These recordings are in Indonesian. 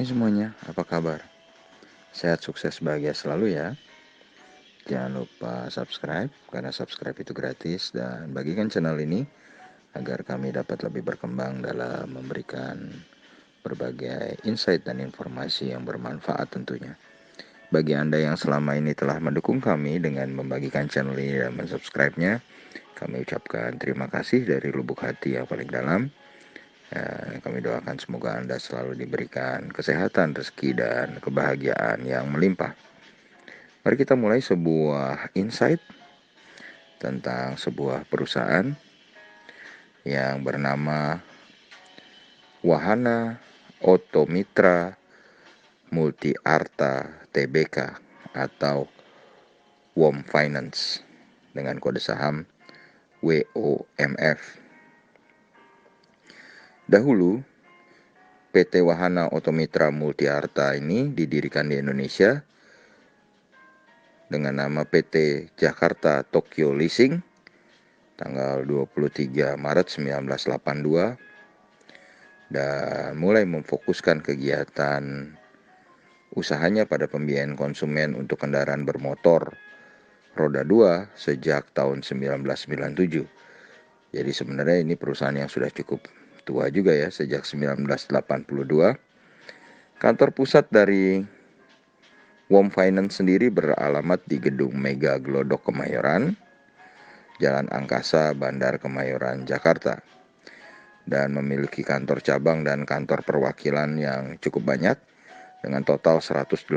Hai semuanya, apa kabar? Sehat, sukses, bahagia selalu ya. Jangan lupa subscribe, karena subscribe itu gratis. Dan bagikan channel ini agar kami dapat lebih berkembang dalam memberikan berbagai insight dan informasi yang bermanfaat tentunya. Bagi Anda yang selama ini telah mendukung kami dengan membagikan channel ini dan mensubscribe-nya, kami ucapkan terima kasih dari lubuk hati yang paling dalam. Kami doakan semoga Anda selalu diberikan kesehatan, rezeki, dan kebahagiaan yang melimpah. Mari kita mulai sebuah insight tentang sebuah perusahaan yang bernama Wahana Automitra Multi Arta Tbk atau WOM Finance dengan kode saham WOMF. Dahulu, PT Wahana Automitra Multi Arta ini didirikan di Indonesia dengan nama PT Jakarta Tokyo Leasing tanggal 23 Maret 1982 dan mulai memfokuskan kegiatan usahanya pada pembiayaan konsumen untuk kendaraan bermotor roda 2 sejak tahun 1997. Jadi sebenarnya ini perusahaan yang sudah cukup tua juga ya, sejak 1982. Kantor pusat dari WOM Finance sendiri beralamat di Gedung Mega Glodok Kemayoran, Jalan Angkasa, Bandar Kemayoran, Jakarta, dan memiliki kantor cabang dan kantor perwakilan yang cukup banyak dengan total 187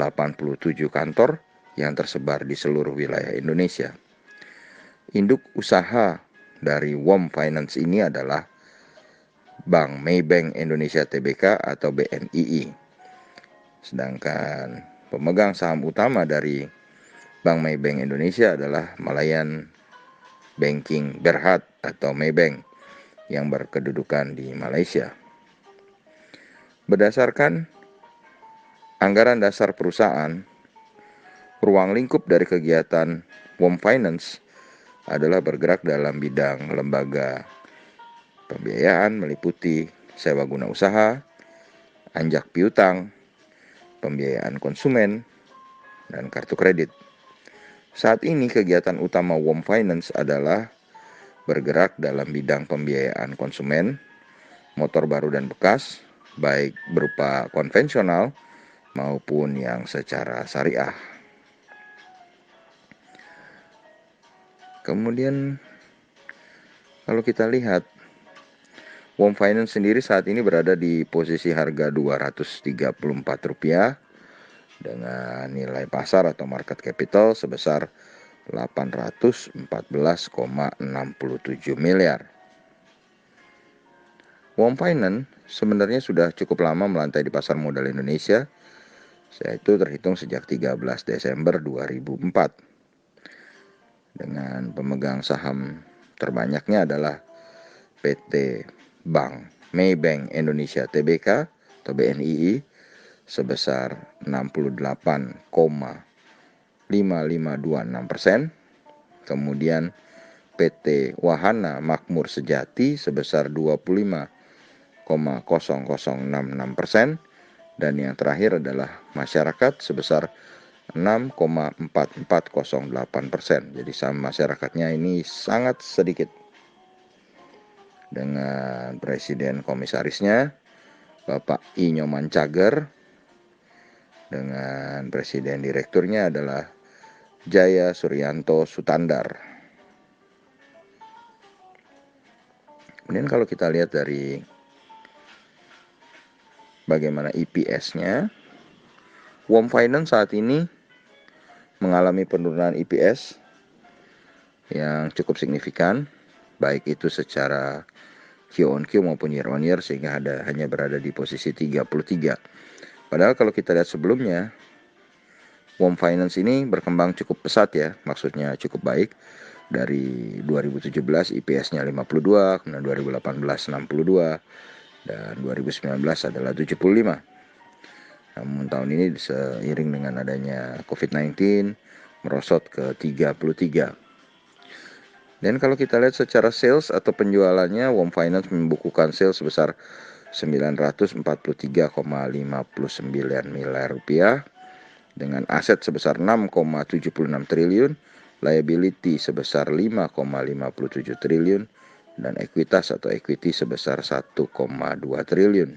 kantor yang tersebar di seluruh wilayah Indonesia. Induk usaha dari WOM Finance ini adalah Bank Maybank Indonesia Tbk atau BNII. Sedangkan pemegang saham utama dari Bank Maybank Indonesia adalah Malayan Banking Berhad atau Maybank yang berkedudukan di Malaysia. Berdasarkan anggaran dasar perusahaan, ruang lingkup dari kegiatan WOM Finance adalah bergerak dalam bidang lembaga pembiayaan meliputi sewa guna usaha, anjak piutang, pembiayaan konsumen, dan kartu kredit. Saat ini kegiatan utama WOM Finance adalah bergerak dalam bidang pembiayaan konsumen, motor baru dan bekas, baik berupa konvensional maupun yang secara syariah. Kemudian kalau kita lihat, WOM Finance sendiri saat ini berada di posisi harga Rp234 dengan nilai pasar atau market capital sebesar 814,67 miliar. WOM Finance sebenarnya sudah cukup lama melantai di pasar modal Indonesia, yaitu terhitung sejak 13 Desember 2004. Dengan pemegang saham terbanyaknya adalah PT Bank Maybank Indonesia Tbk atau BNII sebesar 68,5526%. Kemudian PT Wahana Makmur Sejati sebesar 25,0066%. Dan yang terakhir adalah masyarakat sebesar 6,4408%. Jadi saham masyarakatnya ini sangat sedikit. Dengan presiden komisarisnya Bapak I. Nyoman Cager, dengan presiden direkturnya adalah Jaya Suryanto Sutandar. Kemudian kalau kita lihat dari bagaimana EPS-nya, WOM Finance saat ini mengalami penurunan EPS yang cukup signifikan, baik itu secara Q on Q maupun year on year, sehingga hanya berada di posisi 33. Padahal kalau kita lihat sebelumnya, WOM Finance ini berkembang cukup pesat ya, maksudnya cukup baik. Dari 2017 EPS-nya 52, kemudian 2018 62, dan 2019 adalah 75. Namun tahun ini seiring dengan adanya COVID-19 merosot ke 33. Dan kalau kita lihat secara sales atau penjualannya, WOM Finance membukukan sales sebesar 943,59 miliar rupiah, dengan aset sebesar 6,76 triliun, liability sebesar 5,57 triliun, dan ekuitas atau equity sebesar 1,2 triliun.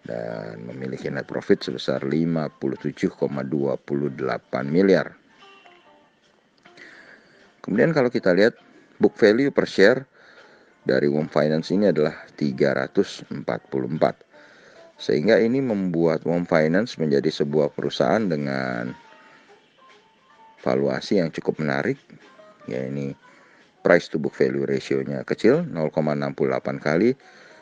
Dan memiliki net profit sebesar 57,28 miliar. Kemudian kalau kita lihat book value per share dari WOM Finance ini adalah 344. Sehingga ini membuat WOM Finance menjadi sebuah perusahaan dengan valuasi yang cukup menarik. Ya, ini price to book value ratio-nya kecil, 0,68 kali.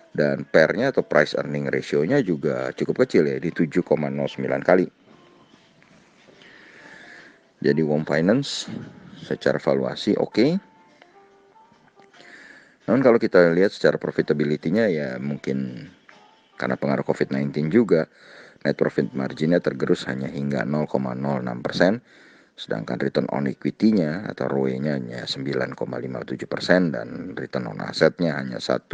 Dan PER-nya atau price earning ratio-nya juga cukup kecil, ya, di 7,09 kali. Jadi WOM Finance secara valuasi oke. Namun kalau kita lihat secara profitability-nya, ya mungkin karena pengaruh COVID-19 juga, net profit margin-nya tergerus hanya hingga 0,06%, sedangkan return on equity-nya atau ROE-nya hanya 9,57% dan return on asset-nya hanya 1,69%.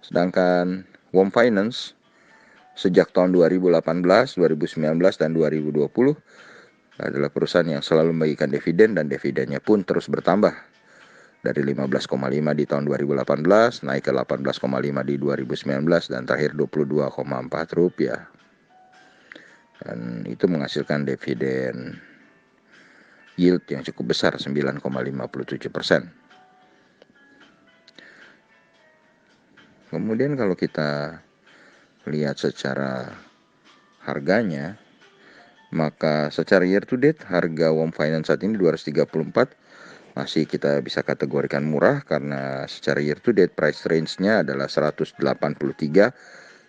Sedangkan WOM Finance sejak tahun 2018, 2019, dan 2020 adalah perusahaan yang selalu membagikan dividen, dan dividennya pun terus bertambah. Dari 15,5 di tahun 2018, naik ke 18,5 di 2019, dan terakhir 22,4 rupiah. Dan itu menghasilkan dividen yield yang cukup besar, 9,57%. Kemudian kalau kita lihat secara harganya, maka secara year to date harga WOM Finance saat ini 234 masih kita bisa kategorikan murah, karena secara year to date price range-nya adalah 183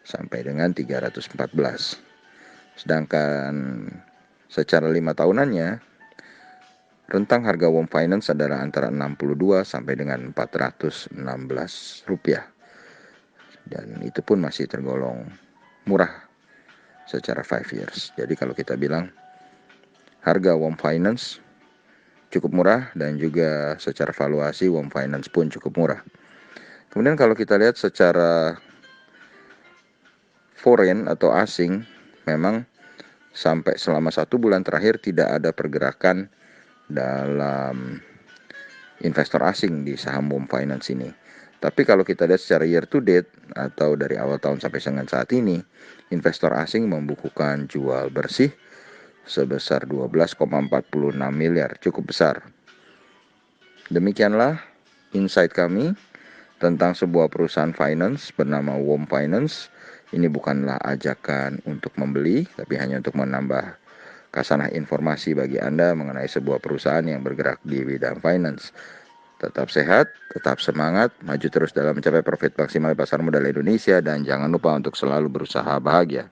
sampai dengan 314. Sedangkan secara 5 tahunannya rentang harga WOM Finance adalah antara 62 sampai dengan 416 rupiah. Dan itu pun masih tergolong murah secara 5 years. Jadi kalau kita bilang harga WOM Finance cukup murah, dan juga secara valuasi WOM Finance pun cukup murah. Kemudian kalau kita lihat secara foreign atau asing, memang sampai selama 1 bulan terakhir tidak ada pergerakan dalam investor asing di saham WOM Finance ini. Tapi kalau kita lihat secara year to date atau dari awal tahun sampai dengan saat ini, investor asing membukukan jual bersih sebesar 12,46 miliar, cukup besar. Demikianlah insight kami tentang sebuah perusahaan finance bernama WOM Finance. Ini bukanlah ajakan untuk membeli, tapi hanya untuk menambah kasanah informasi bagi Anda mengenai sebuah perusahaan yang bergerak di bidang finance. Tetap sehat, tetap semangat, maju terus dalam mencapai profit maksimal pasar modal Indonesia, dan jangan lupa untuk selalu berusaha bahagia.